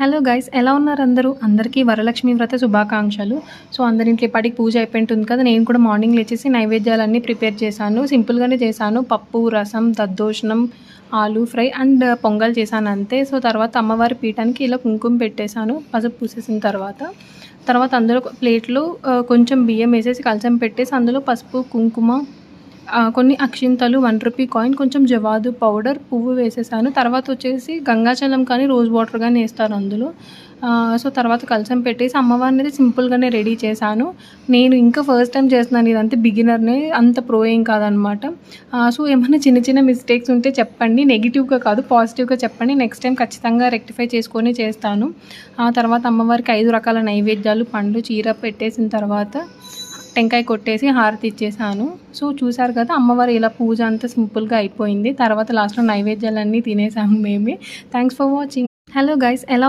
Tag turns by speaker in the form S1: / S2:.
S1: Hello guys, ఎలా ఉన్నారు అందరూ? అందరికీ వరలక్ష్మి వ్రత శుభాకాంక్షలు. సో, అందరింట్లో ఇప్పటికి పూజ అయిపోయింటుంది కదా! నేను కూడా మార్నింగ్ లేచేసి నైవేద్యాలన్నీ ప్రిపేర్ చేశాను. సింపుల్‌గానే చేశాను. పప్పు, రసం, దద్దోజనం, ఆలూ ఫ్రై అండ్ పొంగల్ చేశాను అంతే. సో, తర్వాత అమ్మవారి పీఠానికి ఇలా కుంకుమ పెట్టేశాను. పసుపు పూసేసిన తర్వాత అందులో ప్లేట్‌లో కొంచెం బియ్యం వేసేసి కలశం పెట్టేసి అందులో పసుపు, కుంకుమ, కొన్ని అక్షింతలు, రూ. 1 కాయిన్, కొంచెం జవాదు పౌడర్, పువ్వు వేసేసాను. తర్వాత వచ్చేసి గంగాజలం కానీ, రోజ్ వాటర్ గానీ ఏస్తారు అందులో. సో, తర్వాత కలశం పెట్టేసి అమ్మవారినైతే సింపుల్‌గానే రెడీ చేశాను. నేను ఇంకా ఫస్ట్ టైమ్ చేస్తున్నాను ఇదంతా, బిగినర్‌నే, అంత ప్రో ఏం కాదనమాట. సో, ఏమన్నా చిన్న చిన్న మిస్టేక్స్ ఉంటే చెప్పండి. నెగెటివ్‌గా కాదు, పాజిటివ్‌గా చెప్పండి. నెక్స్ట్ టైం ఖచ్చితంగా రెక్టిఫై చేసుకొని చేస్తాను. ఆ తర్వాత అమ్మవారికి 5 రకాల నైవేద్యాలు, పండు, చీర పెట్టేసిన తర్వాత టెంకాయ కొట్టేసి హారతి ఇచ్చేసాను. సో, చూసారు కదా, అమ్మవారి ఇలా పూజ అంతా సింపుల్‌గా అయిపోయింది. తర్వాత లాస్ట్‌లో నైవేద్యాలన్నీ తినేసాము మేమే. Thanks for watching. Hello guys, ఎలా